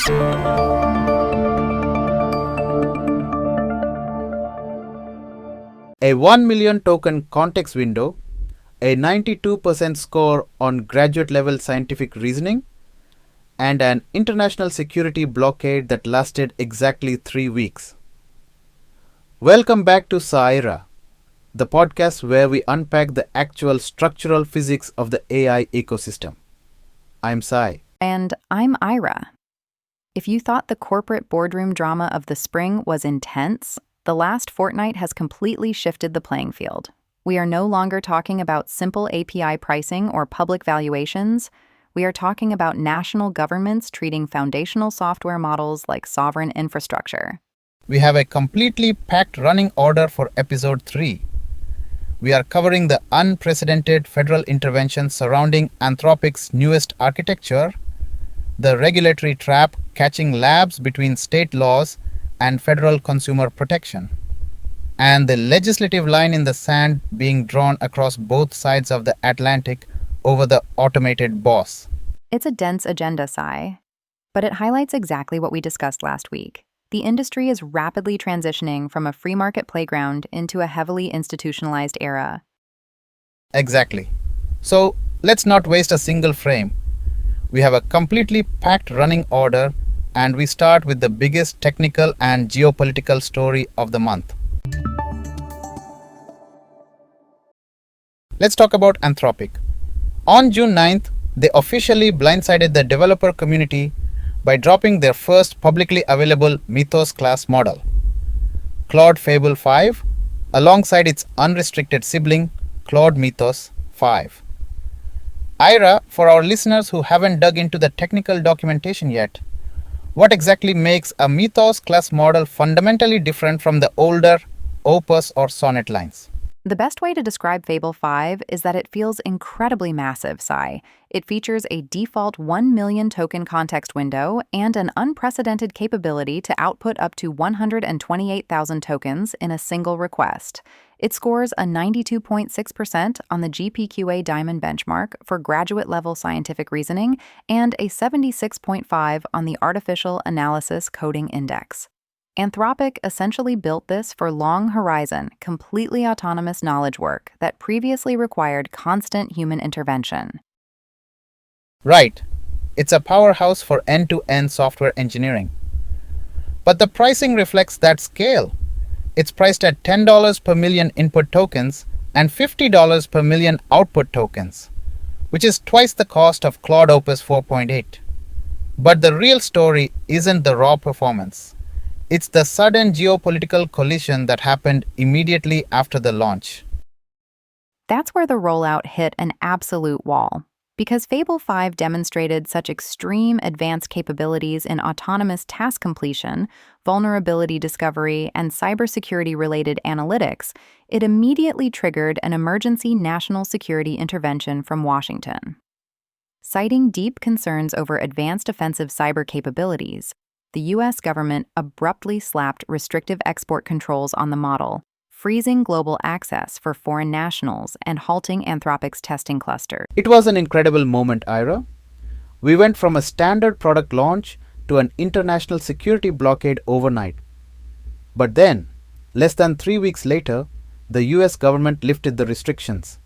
A 1 million token context window, a 92% score on graduate level scientific reasoning, and an international security blockade that lasted exactly 3 weeks. Welcome back to SAIIRA, the podcast where we unpack the actual structural physics of the AI ecosystem. I'm Sai. And I'm Ira. If you thought the corporate boardroom drama of the spring was intense, the last fortnight has completely shifted the playing field. We are no longer talking about simple API pricing or public valuations. We are talking about national governments treating foundational software models like sovereign infrastructure. We have a completely packed running order for episode 3. We are covering the unprecedented federal intervention surrounding Anthropic's newest architecture, the regulatory trap catching labs between state laws and federal consumer protection, and the legislative line in the sand being drawn across both sides of the Atlantic over the automated boss. It's a dense agenda, Sai, but it highlights exactly what we discussed last week. The industry is rapidly transitioning from a free market playground into a heavily institutionalized era. Exactly. So let's not waste a single frame. We have a completely packed running order, and we start with the biggest technical and geopolitical story of the month. Let's talk about Anthropic. On June 9th, they officially blindsided the developer community by dropping their first publicly available Mythos-class model, Claude Fable 5, alongside its unrestricted sibling, Claude Mythos 5. Ira, for our listeners who haven't dug into the technical documentation yet, what exactly makes a Mythos-class model fundamentally different from the older Opus or Sonnet lines? The best way to describe Fable 5 is that it feels incredibly massive, Sai. It features a default 1 million token context window and an unprecedented capability to output up to 128,000 tokens in a single request. It scores a 92.6% on the GPQA Diamond benchmark for graduate-level scientific reasoning and a 76.5 on the Artificial Analysis Coding Index. Anthropic essentially built this for long-horizon, completely autonomous knowledge work that previously required constant human intervention. Right. It's a powerhouse for end-to-end software engineering. But the pricing reflects that scale. It's priced at $10 per million input tokens and $50 per million output tokens, which is twice the cost of Claude Opus 4.8. But the real story isn't the raw performance. It's the sudden geopolitical collision that happened immediately after the launch. That's where the rollout hit an absolute wall. Because Fable 5 demonstrated such extreme advanced capabilities in autonomous task completion, vulnerability discovery, and cybersecurity-related analytics, it immediately triggered an emergency national security intervention from Washington. Citing deep concerns over advanced offensive cyber capabilities, the U.S. government abruptly slapped restrictive export controls on the model, freezing global access for foreign nationals and halting Anthropic's testing cluster. It was an incredible moment, Ira. We went from a standard product launch to an international security blockade overnight. But then, less than 3 weeks later, the US government lifted the restrictions.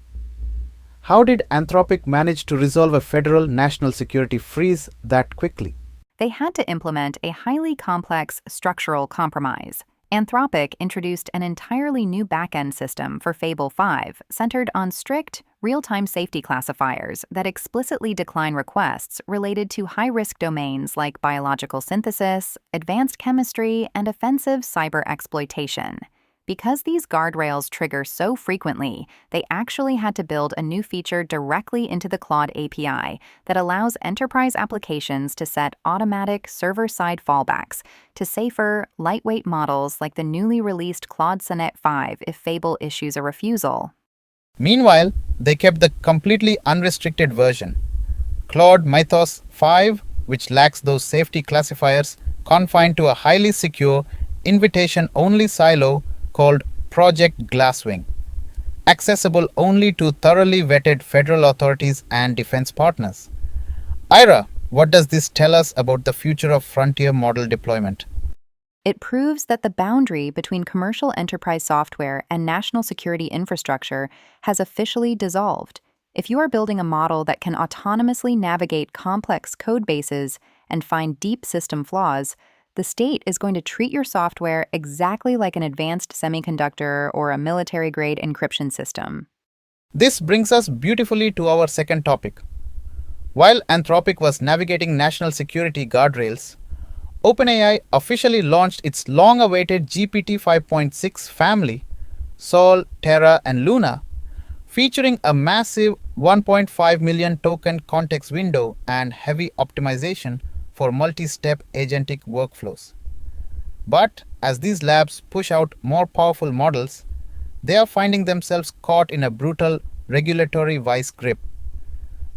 How did Anthropic manage to resolve a federal national security freeze that quickly? They had to implement a highly complex structural compromise. Anthropic introduced an entirely new backend system for Fable 5 centered on strict, real-time safety classifiers that explicitly decline requests related to high-risk domains like biological synthesis, advanced chemistry, and offensive cyber exploitation. Because these guardrails trigger so frequently, they actually had to build a new feature directly into the Claude API that allows enterprise applications to set automatic server-side fallbacks to safer, lightweight models like the newly released Claude Sonnet 5 if Fable issues a refusal. Meanwhile, they kept the completely unrestricted version, Claude Mythos 5, which lacks those safety classifiers, confined to a highly secure, invitation-only silo called Project Glasswing, accessible only to thoroughly vetted federal authorities and defense partners. Ira, What does this tell us about the future of frontier model deployment? It proves that the boundary between commercial enterprise software and national security infrastructure has officially dissolved. If you are building a model that can autonomously navigate complex code bases and find deep system flaws, the state is going to treat your software exactly like an advanced semiconductor or a military-grade encryption system. This brings us beautifully to our second topic. While Anthropic was navigating national security guardrails, OpenAI officially launched its long-awaited GPT-5.6 family, Sol, Terra, and Luna, featuring a massive 1.5 million token context window and heavy optimization for multi-step agentic workflows. But as these labs push out more powerful models, they are finding themselves caught in a brutal regulatory vice grip.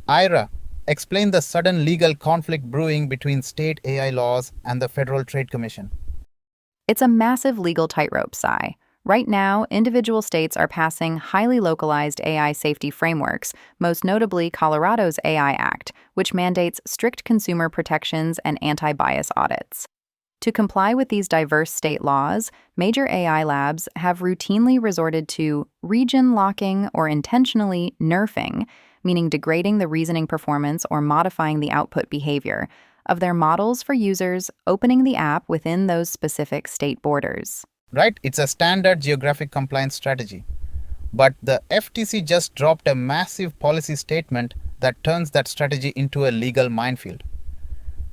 Ira, explain the sudden legal conflict brewing between state AI laws and the Federal Trade Commission. It's a massive legal tightrope, Sai. Right now, individual states are passing highly localized AI safety frameworks, most notably Colorado's AI Act, which mandates strict consumer protections and anti-bias audits. To comply with these diverse state laws, major AI labs have routinely resorted to region locking or intentionally nerfing, meaning degrading the reasoning performance or modifying the output behavior of their models for users opening the app within those specific state borders. Right? It's a standard geographic compliance strategy. But the FTC just dropped a massive policy statement that turns that strategy into a legal minefield.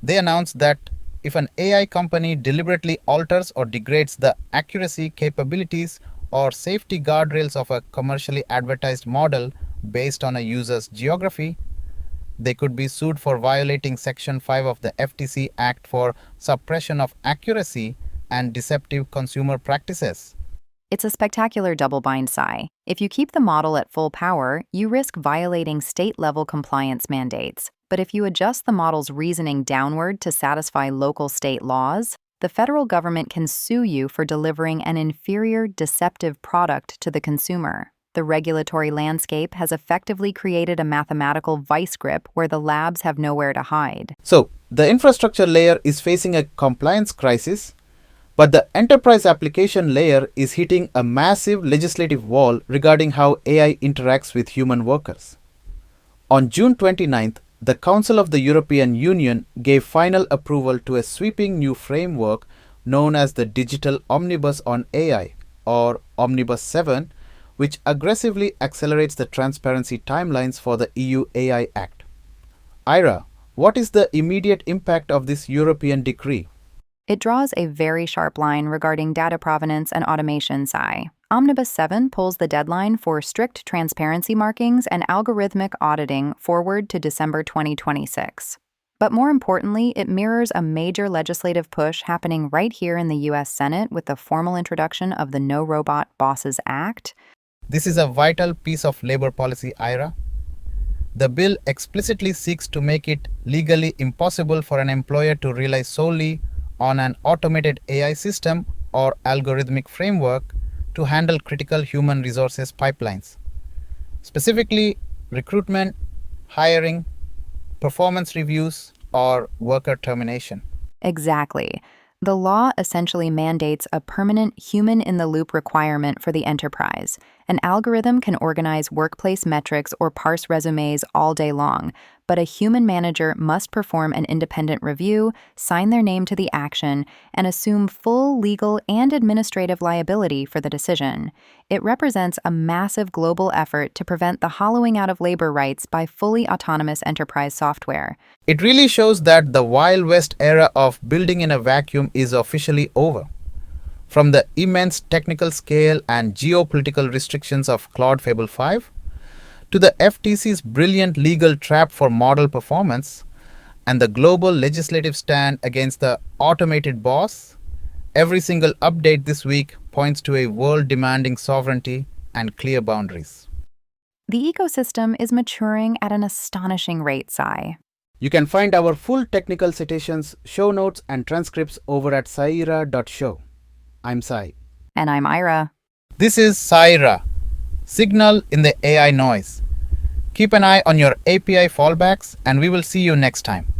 They announced that if an AI company deliberately alters or degrades the accuracy, capabilities, or safety guardrails of a commercially advertised model based on a user's geography, they could be sued for violating Section 5 of the FTC Act for suppression of accuracy and deceptive consumer practices. It's a spectacular double bind, Sai. If you keep the model at full power, you risk violating state-level compliance mandates. But if you adjust the model's reasoning downward to satisfy local state laws, the federal government can sue you for delivering an inferior, deceptive product to the consumer. The regulatory landscape has effectively created a mathematical vice grip where the labs have nowhere to hide. So, the infrastructure layer is facing a compliance crisis, but the enterprise application layer is hitting a massive legislative wall regarding how AI interacts with human workers. On June 29th, the Council of the European Union gave final approval to a sweeping new framework known as the Digital Omnibus on AI, or Omnibus 7, which aggressively accelerates the transparency timelines for the EU AI Act. Ira, what is the immediate impact of this European decree? It draws a very sharp line regarding data provenance and automation, Sai. Omnibus 7 pulls the deadline for strict transparency markings and algorithmic auditing forward to December 2026. But more importantly, it mirrors a major legislative push happening right here in the U.S. Senate with the formal introduction of the No Robot Bosses Act. This is a vital piece of labor policy, Ira. The bill explicitly seeks to make it legally impossible for an employer to rely solely on an automated AI system or algorithmic framework to handle critical human resources pipelines, specifically recruitment, hiring, performance reviews, or worker termination. Exactly. The law essentially mandates a permanent human-in-the-loop requirement for the enterprise. An algorithm can organize workplace metrics or parse resumes all day long, but a human manager must perform an independent review, sign their name to the action, and assume full legal and administrative liability for the decision. It represents a massive global effort to prevent the hollowing out of labor rights by fully autonomous enterprise software. It really shows that the Wild West era of building in a vacuum is officially over. From the immense technical scale and geopolitical restrictions of Claude Fable 5, to the FTC's brilliant legal trap for model performance, and the global legislative stand against the automated boss, every single update this week points to a world demanding sovereignty and clear boundaries. The ecosystem is maturing at an astonishing rate, Sai. You can find our full technical citations, show notes, and transcripts over at SAIIRA.show. I'm Sai. And I'm Ira. This is SAIIRA, Signal in the AI Noise. Keep an eye on your API fallbacks, and we will see you next time.